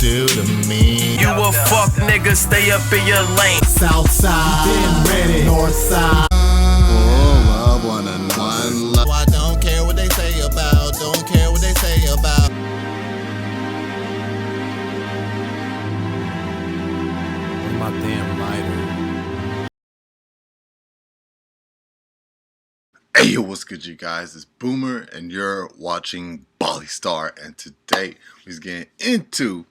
do to me? You a fuck nigga, stay up in your lane. South side, been ready. North side. Love one and one. I don't care what they say about. Don't care what they say about. My damn lighter. Hey, what's good, you guys? It's Boomer, and you're watching Bali Star. And today we're getting into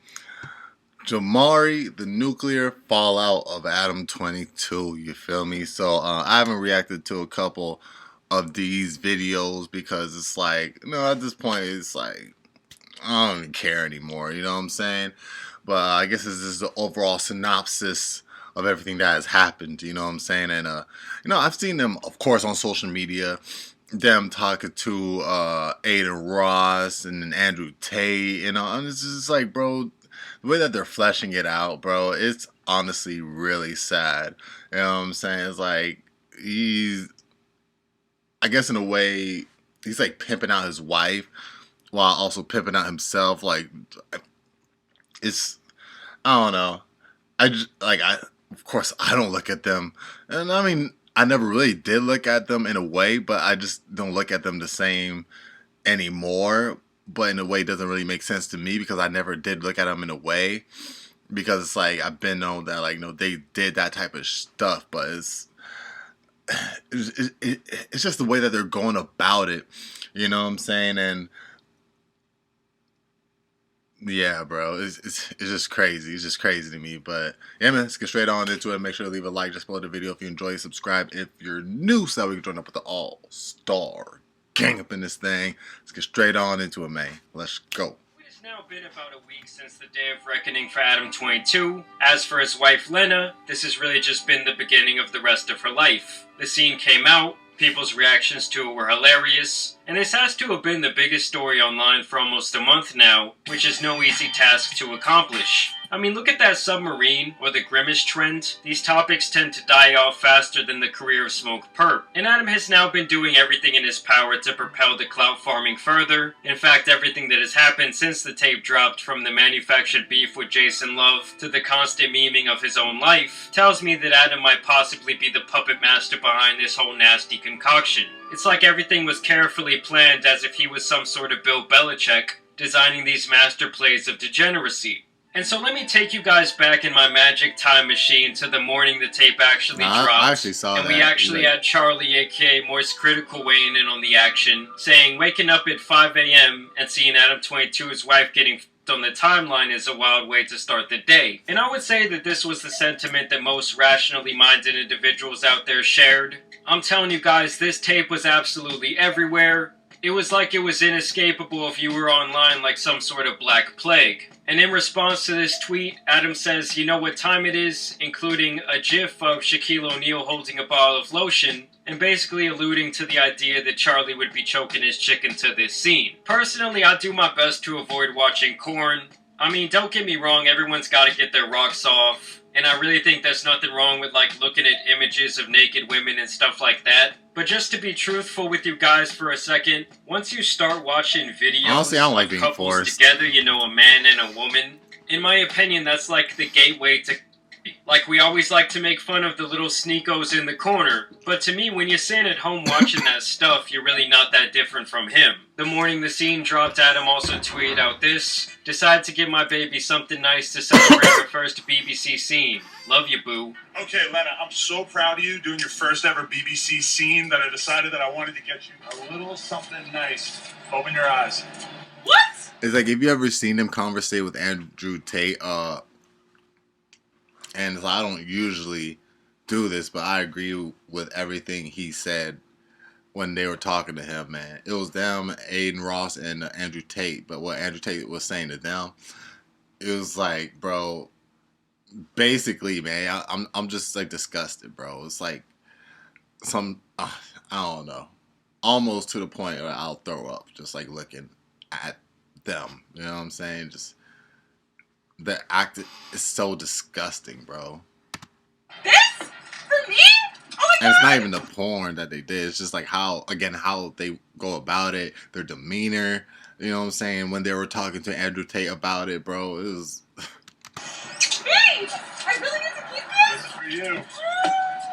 Jamari, the nuclear fallout of Adam22. You feel me? So I haven't reacted to a couple of these videos because it's like, at this point it's like I don't even care anymore. You know what I'm saying? But I guess this is the overall synopsis of everything that has happened. You know what I'm saying? And I've seen them, of course, on social media. Them talking to Aiden Ross and then Andrew Tate. And it's just like, bro, the way that they're fleshing it out, bro, it's honestly really sad. You know what I'm saying? It's like I guess in a way, he's like pimping out his wife while also pimping out himself. Like, I don't know. Of course, I don't look at them, and I mean, I never really did look at them in a way, but I just don't look at them the same anymore. But in a way, it doesn't really make sense to me because I never did look at them in a way, because it's like I've been known that they did that type of stuff, but it's just the way that they're going about it. You know what I'm saying? And yeah, bro, it's just crazy. It's just crazy to me. But yeah, man, let's get straight on into it. Make sure to leave a like just below the video if you enjoy. Subscribe if you're new, so that we can join up with the all-star gang up in this thing. Let's get straight on into it, man. Let's go. It has now been about a week since the day of reckoning for Adam22. As for his wife Lena, this has really just been the beginning of the rest of her life. The scene came out. People's reactions to it were hilarious, and this has to have been the biggest story online for almost a month now, which is no easy task to accomplish. I mean, look at that submarine, or the Grimace trend. These topics tend to die off faster than the career of Smoke Perp, and Adam has now been doing everything in his power to propel the clout farming further. In fact, everything that has happened since the tape dropped, from the manufactured beef with Jason Love to the constant memeing of his own life, tells me that Adam might possibly be the puppet master behind this whole nasty concoction. It's like everything was carefully planned, as if he was some sort of Bill Belichick, designing these master plays of degeneracy. And so let me take you guys back in my magic time machine to the morning the tape actually dropped. I actually saw that. And we actually had Charlie, aka Moist Critical, weighing in on the action, saying waking up at 5 a.m. and seeing Adam22's wife getting on the timeline is a wild way to start the day. And I would say that this was the sentiment that most rationally minded individuals out there shared. I'm telling you guys, this tape was absolutely everywhere. It was like it was inescapable if you were online like some sort of black plague. And in response to this tweet, Adam says, "You know what time it is," including a gif of Shaquille O'Neal holding a bottle of lotion, and basically alluding to the idea that Charlie would be choking his chicken to this scene. Personally, I do my best to avoid watching corn. I mean, don't get me wrong, everyone's gotta get their rocks off. And I really think there's nothing wrong with looking at images of naked women and stuff like that. But just to be truthful with you guys for a second, once you start watching videos honestly, I don't like being couples forced together, a man and a woman, in my opinion, that's like the gateway to... Like, we always like to make fun of the little sneakos in the corner, but to me, when you're sitting at home watching that stuff, you're really not that different from him. The morning the scene dropped, Adam also tweeted out this: "Decided to give my baby something nice to celebrate her first BBC scene. Love you, boo." Okay, Lena, I'm so proud of you doing your first ever BBC scene that I decided that I wanted to get you a little something nice. Open your eyes. What? It's like, have you ever seen him conversate with Andrew Tate? And I don't usually do this, but I agree with everything he said when they were talking to him, man. It was them, Aiden Ross, and Andrew Tate. But what Andrew Tate was saying to them, it was like, bro, basically, man, I'm just like disgusted, bro. It's like I don't know, almost to the point where I'll throw up just like looking at them. You know what I'm saying? Just the act is so disgusting, bro. This? For me? Oh my And it's god! not even the porn that they did. It's just like how they go about it, their demeanor. You know what I'm saying? When they were talking to Andrew Tate about it, bro, it was I really need to keep This this? is for you.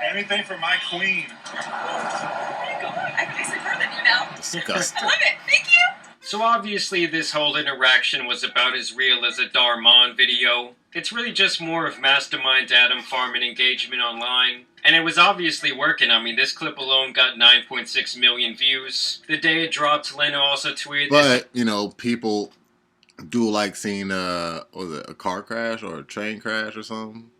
Anything for my queen. There you go. I actually heard that you now. Disgusting. I love it. Thank you. So obviously this whole interaction was about as real as a Darmon video. It's really just more of Mastermind Adam farming engagement online. And it was obviously working. I mean, this clip alone got 9.6 million views. The day it dropped, Lena also tweeted this. But, you know, people do like seeing was it a car crash or a train crash or something?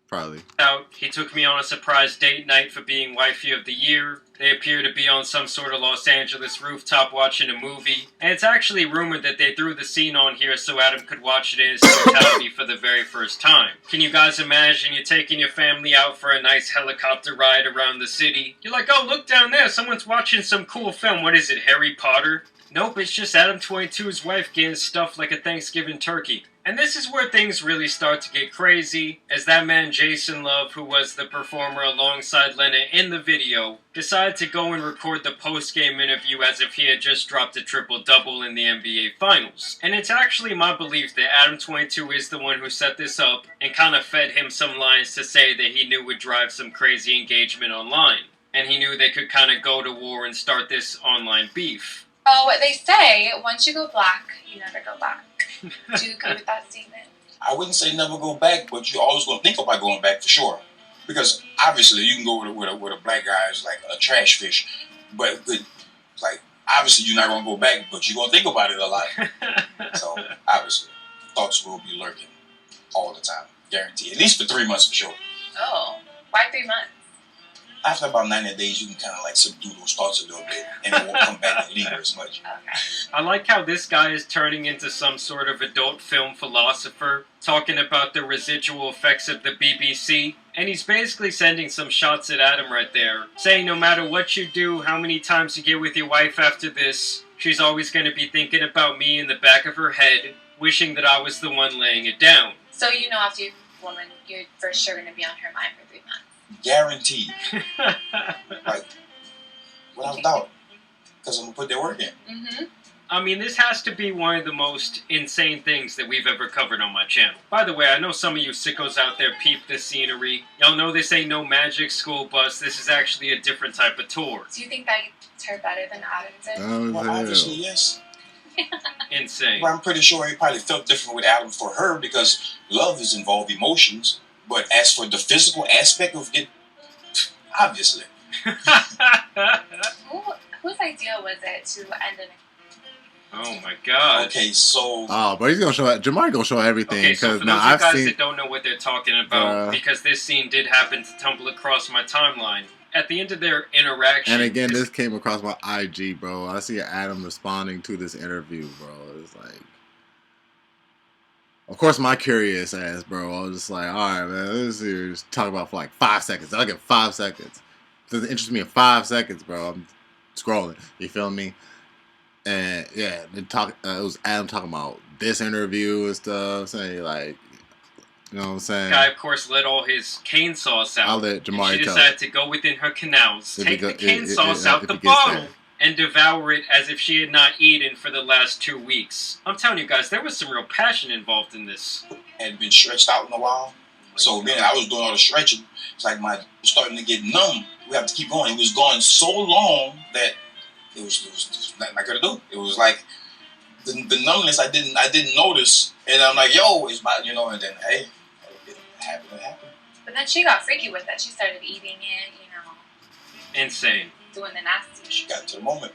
Probably. Out. He took me on a surprise date night for being wifey of the year. They appear to be on some sort of Los Angeles rooftop watching a movie. And it's actually rumored that they threw the scene on here so Adam could watch it in its totality for the very first time. Can you guys imagine you taking your family out for a nice helicopter ride around the city? You're like, oh, look down there, someone's watching some cool film. What is it, Harry Potter? Nope, it's just Adam22's wife getting stuffed like a Thanksgiving turkey. And this is where things really start to get crazy, as that man Jason Love, who was the performer alongside Lena in the video, decided to go and record the post-game interview as if he had just dropped a triple-double in the NBA Finals. And it's actually my belief that Adam22 is the one who set this up and kind of fed him some lines to say that he knew would drive some crazy engagement online. And he knew they could kind of go to war and start this online beef. Oh, they say, once you go black, you never go back. Do you agree with that statement? I wouldn't say never go back, but you're always going to think about going back for sure. Because obviously you can go with a black guy who's like a trash fish, but like obviously you're not going to go back, but you're going to think about it a lot. So obviously thoughts will be lurking all the time, guaranteed. At least for 3 months for sure. Oh, why 3 months? After about 90 days, you can kind of like subdue those thoughts a little bit, and it won't come back and linger as much. Okay. I like how this guy is turning into some sort of adult film philosopher, talking about the residual effects of the BBC, and he's basically sending some shots at Adam right there, saying no matter what you do, how many times you get with your wife after this, she's always going to be thinking about me in the back of her head, wishing that I was the one laying it down. So you know after you're a woman, you're for sure going to be on her mind for 3 months. Guaranteed. Like, without doubt. Because I'm going to put their work in. Mm-hmm. I mean, this has to be one of the most insane things that we've ever covered on my channel. By the way, I know some of you sickos out there peep this scenery. Y'all know this ain't no magic school bus. This is actually a different type of tour. Do you think that it's her better than Adam did? Well, obviously, yes. Insane. But I'm pretty sure he probably felt different with Adam for her because love is involved emotions. But as for the physical aspect of it, obviously. Whose idea was it to end in Oh my god. Okay, so... Oh, but he's gonna show Jamari gonna show everything Okay, so because for now those of you I've guys seen. that don't know what they're talking about, because this scene did happen to tumble across my timeline. At the end of their interaction, And again, this came across my IG, bro. I see Adam responding to this interview, bro. It's like, of course, my curious ass, bro. I was just like, all right, man, let's see. Just talk about for like 5 seconds. I'll get 5 seconds. Doesn't interest me in 5 seconds, bro. I'm scrolling. You feel me? And yeah, it was Adam talking about this interview and stuff, saying like, you know what I'm saying? the guy, of course, let all his cane sauce out. I'll let Jamari and she tell decided to go within her canals, If take it the go- cane if- sauce if- out if the it gets bottle, there. and devour it as if she had not eaten for the last 2 weeks. I'm telling you guys, there was some real passion involved in this. Had been stretched out in a while. So then I was doing all the stretching. It's like my starting to get numb. We have to keep going. It was going so long that it was nothing I could do. It was like the numbness I didn't notice, and I'm like, yo, it's my, and then hey, it happened. But then she got freaky with it. She started eating it, Insane. doing the nasty. She got to the moment.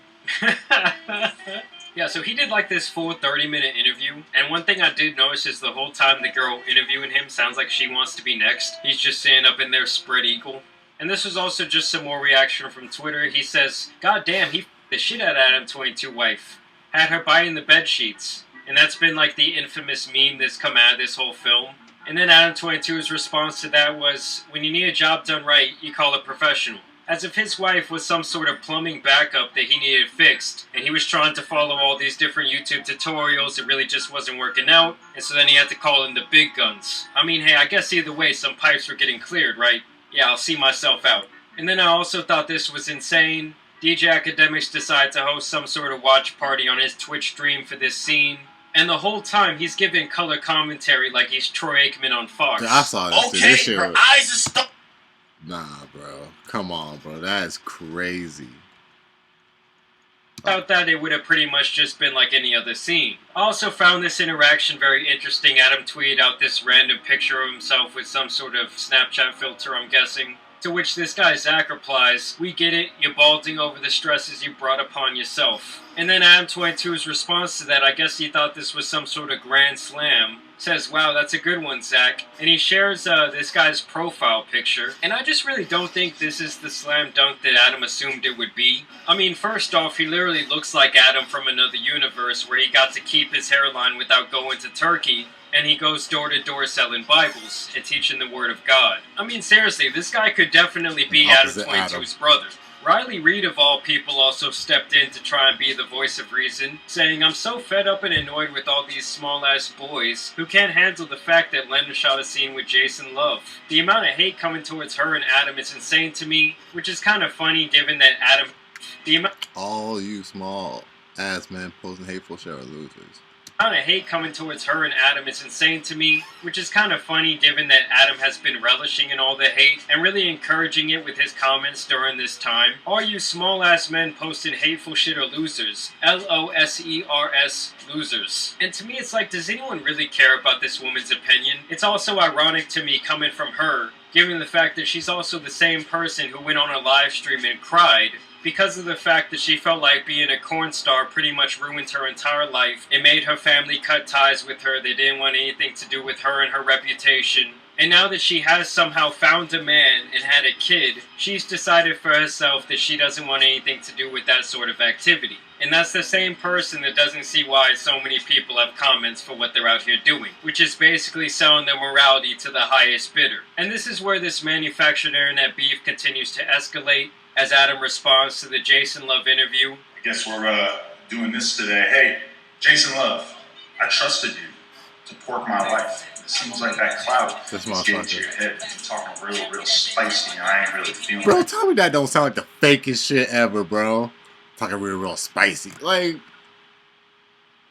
Yeah, so he did like this full 30-minute interview, and one thing I did notice is the whole time the girl interviewing him sounds like she wants to be next. He's just sitting up in there spread eagle. And this was also just some more reaction from Twitter. He says, God damn, he f***ed the shit out of Adam22 wife. Had her biting the bed sheets. And that's been like the infamous meme that's come out of this whole film. And then Adam22's response to that was, when you need a job done right, you call a professional. As if his wife was some sort of plumbing backup that he needed fixed, and he was trying to follow all these different YouTube tutorials, it really just wasn't working out, and so then he had to call in the big guns. I mean, hey, I guess either way, some pipes were getting cleared, right? Yeah, I'll see myself out. And then I also thought this was insane. DJ Academics decided to host some sort of watch party on his Twitch stream for this scene. And the whole time, he's giving color commentary like he's Troy Aikman on Fox. Dude, I saw this. Okay, This shit her was- eyes are stuck. Nah, bro. Come on, bro. That is crazy. Without that, it would have pretty much just been like any other scene. I also found this interaction very interesting. Adam tweeted out this random picture of himself with some sort of Snapchat filter, I'm guessing. To which this guy Zach replies, "We get it, you're balding over the stresses you brought upon yourself." And then Adam22's response to that, I guess he thought this was some sort of grand slam, says, "Wow, that's a good one, Zach." And he shares this guy's profile picture. And I just really don't think this is the slam dunk that Adam assumed it would be. I mean, first off, he literally looks like Adam from another universe where he got to keep his hairline without going to Turkey. And he goes door to door selling Bibles and teaching the Word of God. I mean, seriously, this guy could definitely be Adam22's brother. Riley Reid, of all people, also stepped in to try and be the voice of reason, saying, "I'm so fed up and annoyed with all these small-ass boys who can't handle the fact that Lena shot a scene with Jason Love. The amount of hate coming towards her and Adam is insane to me, which is kind of funny given that Adam... All you small ass men posting hateful shit are losers. The amount of hate coming towards her and Adam is insane to me, which is kind of funny given that Adam has been relishing in all the hate and really encouraging it with his comments during this time. All you small ass men posting hateful shit are losers. LOSERS, losers. And to me it's like, does anyone really care about this woman's opinion? It's also ironic to me coming from her, given the fact that she's also the same person who went on a live stream and cried because of the fact that she felt like being a corn star pretty much ruined her entire life. It made her family cut ties with her. They didn't want anything to do with her and her reputation. And now that she has somehow found a man and had a kid, she's decided for herself that she doesn't want anything to do with that sort of activity. And that's the same person that doesn't see why so many people have comments for what they're out here doing, which is basically selling their morality to the highest bidder. And this is where this manufactured internet beef continues to escalate, as Adam responds to the Jason Love interview. I guess we're doing this today. Hey, Jason Love, I trusted you to pork my life. It seems like that cloud is getting to your head. You're talking real spicy, and I ain't really feeling Bro, it. tell me that don't sound like the fakest shit ever, bro. Talking real spicy. Like,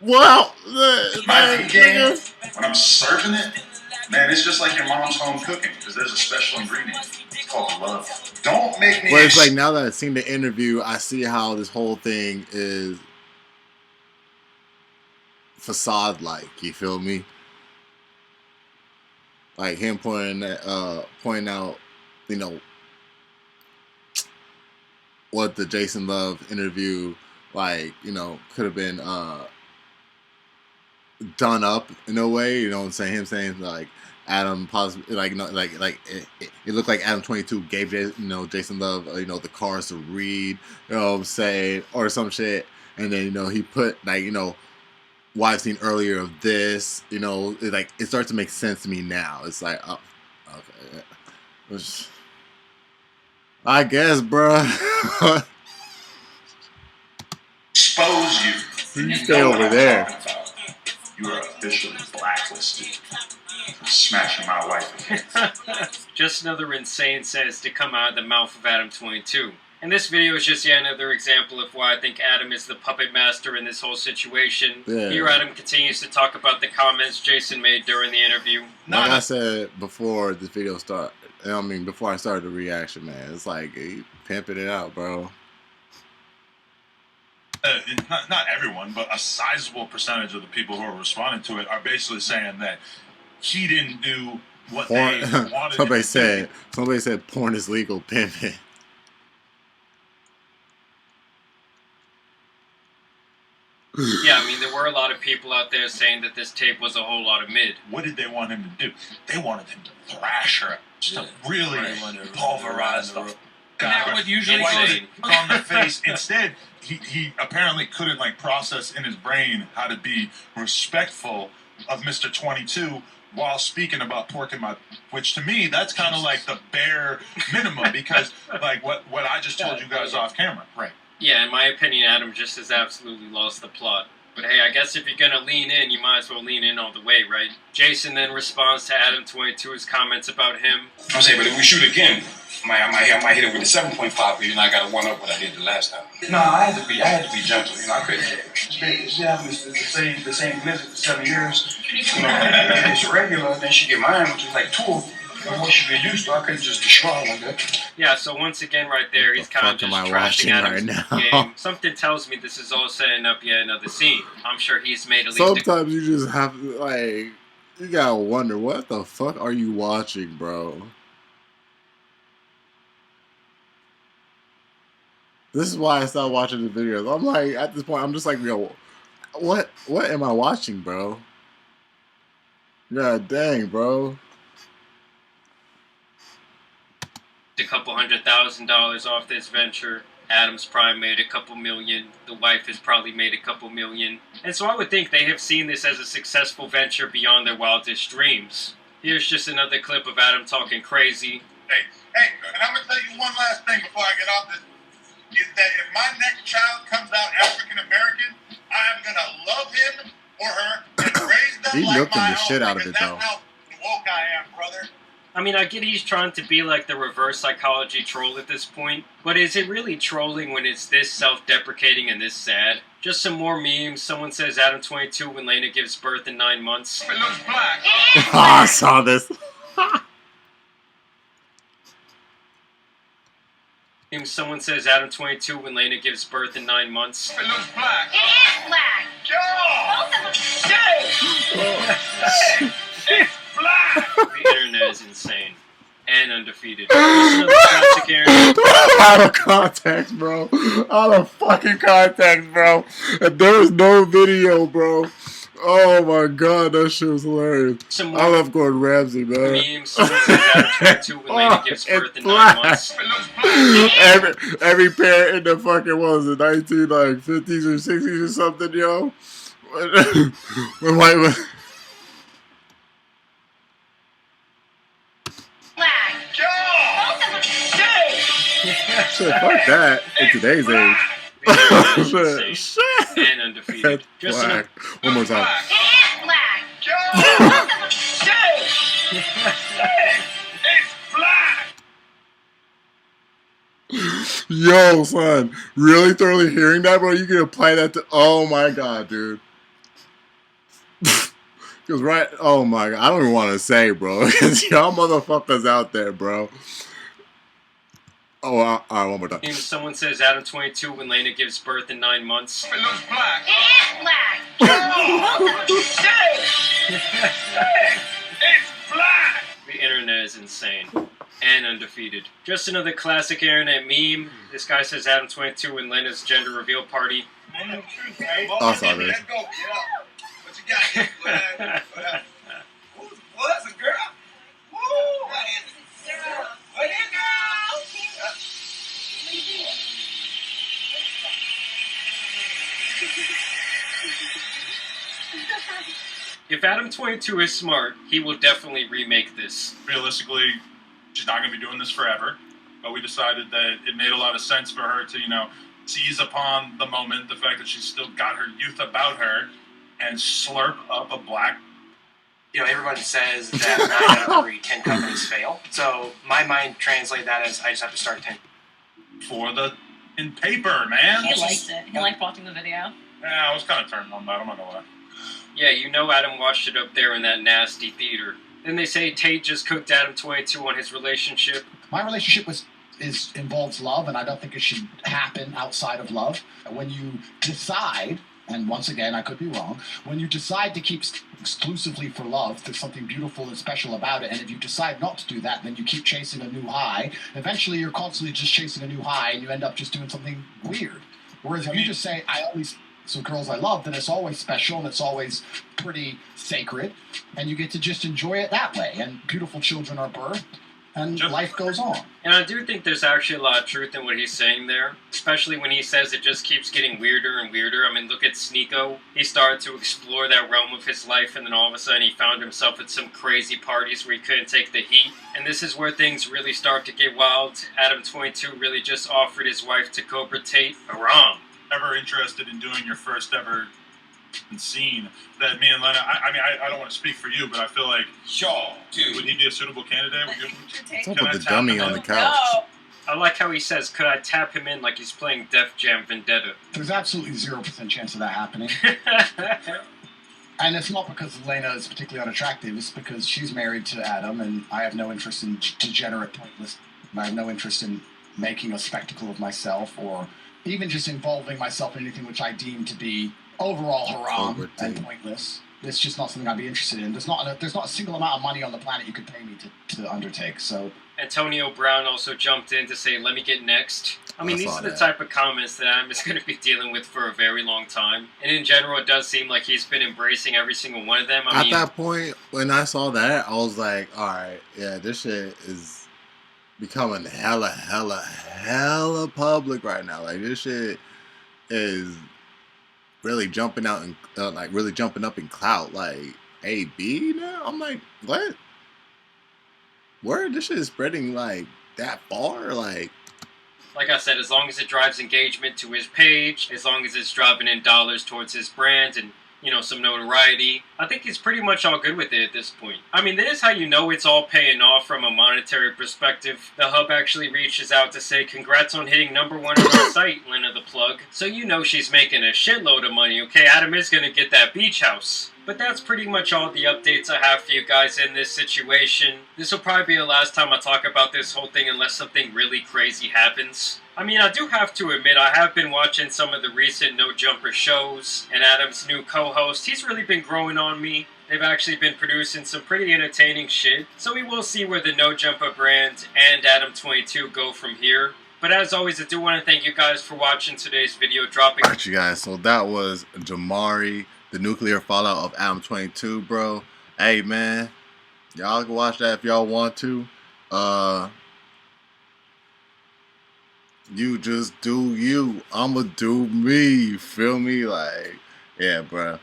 well, My game, when I'm serving it, man, it's just like your mom's home cooking, because there's a special ingredient. It's called love. Don't make me... Well, it's like, now that I've seen the interview, I see how this whole thing is facade-like, you feel me? Like him pointing out, you know, what the Jason Love interview, like, you know, could have been done up in a way, you know what I'm saying? Him saying like Adam possibly like it looked like Adam22 gave Jason Love the cars to read, you know what I'm saying, or some shit, and then he put like what I've seen earlier of this, it starts to make sense to me now. It's like, oh, okay, I guess, bruh. Expose you. You stay over there. You are officially blacklisted for smashing my wife again. Just another insane sentence to come out of the mouth of Adam22. And this video is just yet another example of why I think Adam is the puppet master in this whole situation. Yeah. Here Adam continues to talk about the comments Jason made during the interview. Like I said before this video started, before I started the reaction, man, it's like, he pimping it out, bro. Not everyone, but a sizable percentage of the people who are responding to it are basically saying that he didn't do what they wanted somebody him to said porn is legal, pimping. Yeah, there were a lot of people out there saying that this tape was a whole lot of mid. What did they want him to do? They wanted him to thrash her, just to really pulverize the That would usually Insane. on the face. Instead, he apparently couldn't process in his brain how to be respectful of Mr. 22 while speaking about porking my, which to me that's kind of like the bare minimum, because like what I just told you guys off camera. Right. Yeah, in my opinion, Adam just has absolutely lost the plot. But hey, I guess if you're gonna lean in, you might as well lean in all the way, right? Jason then responds to Adam22's comments about him. I'm saying, but if we shoot again, I might hit it with a 7.5 because I got to one up what I did the last time. No, I had to be gentle. I couldn't. It's the same visit for 7 years. It's regular, then she get mine, which is like 2. What she been used to, I couldn't just destroy like that. Yeah, so once again, right there, he's kind of just trashing Adam's game. Something tells me this is all setting up yet another scene. I'm sure he's made at least. Sometimes you just have to, like, you gotta wonder, what the fuck are you watching, bro? This is why I stopped watching the videos. I'm like, at this point, I'm just like, yo, what am I watching, bro? God dang, bro. A couple $100,000 off this venture. Adam's probably made a couple million. The wife has probably made a couple million. And so I would think they have seen this as a successful venture beyond their wildest dreams. Here's just another clip of Adam talking crazy. Hey, and I'm going to tell you one last thing before I get off this. Is that if my next child comes out African American, I'm going to love him or her and raise them he like milking my the shit own, out of it, that's though. how woke I am, brother. I mean, I get he's trying to be like the reverse psychology troll at this point, but is it really trolling when it's this self-deprecating and this sad? Just some more memes. Someone says Adam22 when Lena gives birth in 9 months. It looks black. I saw this. Someone says Adam22 when Lena gives birth in 9 months. It looks black. It is black. Joe! It's black. The internet is insane. And undefeated. Just another classic Aaron. Out of context, bro. Out of fucking context, bro. And there was no video, bro. Oh my god, that shit was hilarious. I love Gordon Ramsay, man. Memes. Someone says Adam22 when Lena gives birth in 9 months. Every parent in the fucking, what was it, 1950s or 60s or something, yo? When white women... Black. Shit, fuck that. In today's age. Shit. And undefeated. Just black. One more time. It is black. It's black. Yo, son. Really thoroughly hearing that, bro? You can apply that to... Oh, my God, dude. Because right... Oh, my God. I don't even want to say, bro. Because y'all motherfuckers out there, bro. Oh, all right, one more time. Someone says Adam22 when Lena gives birth in 9 months. It looks black. It is black. It's black. The internet is insane. And undefeated. Just another classic internet meme. This guy says Adam22 when Lena's gender reveal party. Oh, I saw this. Let's go. Yeah. What you got? Well, that's a girl. Woo! What is it? What is it, girl? If Adam22 is smart, he will definitely remake this. Realistically, she's not going to be doing this forever. But we decided that it made a lot of sense for her to, seize upon the moment, the fact that she's still got her youth about her, and slurp up a black. Everyone says that 9 out of every 10 companies fail. So my mind translated that as I just have to start 10. In paper, man. He liked it. He liked watching the video. Yeah, I was kind of turned on that. I'm not going to lie. Yeah, Adam watched it up there in that nasty theater. Then they say Tate just cooked Adam22 on his relationship. My relationship involves love, and I don't think it should happen outside of love. When you decide, and once again, I could be wrong, when you decide to keep exclusively for love, there's something beautiful and special about it, and if you decide not to do that, then you keep chasing a new high. Eventually, you're constantly just chasing a new high, and you end up just doing something weird. Whereas if you just say, I always... So girls I love, then it's always special and it's always pretty sacred, and you get to just enjoy it that way, and beautiful children are birthed, and life goes on. And I do think there's actually a lot of truth in what he's saying there, especially when he says it just keeps getting weirder and weirder. I mean, look at Sneeko. He started to explore that realm of his life, and then all of a sudden he found himself at some crazy parties where he couldn't take the heat. And this is where things really start to get wild. Adam22 really just offered his wife to Cobra Tate. Haram. Ever interested in doing your first ever and seen that me and Lena. I mean, I don't want to speak for you, but I feel like would he be a suitable candidate? What's up with the dummy on the couch? No. I like how he says, could I tap him in like he's playing Def Jam Vendetta? There's absolutely 0% chance of that happening. And it's not because Lena is particularly unattractive. It's because she's married to Adam, and I have no interest in degenerate, pointless. I have no interest in making a spectacle of myself, or even just involving myself in anything which I deem to be overall haram and pointless. It's just not something I'd be interested in. There's not a single amount of money on the planet you could pay me to undertake. So Antonio Brown also jumped in to say, let me get next. I mean, these are the type of comments that I'm just going to be dealing with for a very long time. And in general, it does seem like he's been embracing every single one of them. At that point, when I saw that, I was like, all right, yeah, this shit is becoming hella public right now. Like, this shit is really jumping out and really jumping up in clout. Like, AB now? I'm like, what? Where this shit is spreading like that far? Like I said, as long as it drives engagement to his page, as long as it's dropping in dollars towards his brand and, you know, some notoriety, I think he's pretty much all good with it at this point. I mean, that is how you know it's all paying off from a monetary perspective. The Hub actually reaches out to say, congrats on hitting #1 on our site, Lena the Plug. So you know she's making a shitload of money, okay? Adam is going to get that beach house. But that's pretty much all the updates I have for you guys in this situation. This will probably be the last time I talk about this whole thing unless something really crazy happens. I mean, I do have to admit, I have been watching some of the recent No Jumper shows, and Adam's new co-host, he's really been growing on me. They've actually been producing some pretty entertaining shit, so we will see where the No Jumper brand and Adam22 go from here. But as always, I do want to thank you guys for watching today's video. Alright, you guys, so that was Jamari, the nuclear fallout of Adam22, bro. Hey, man, y'all can watch that if y'all want to. You just do you. I'ma do me. You feel me? Like, yeah, bro.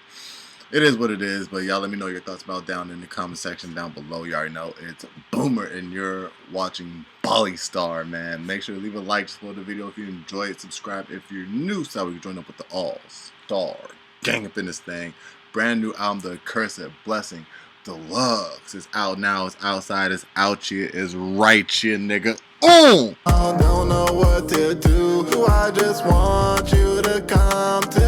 It is what it is, but y'all let me know your thoughts about down in the comment section down below. You already know it's Boomer, and you're watching Bali Star, man. Make sure to leave a like, support the video if you enjoy it, subscribe if you're new, so we can join up with the all-star gang up in this thing. Brand new album, The Accursed Blessing Deluxe. It's out now, it's outside, it's out here, it's right here, nigga. I don't know what to do. I just want you to come to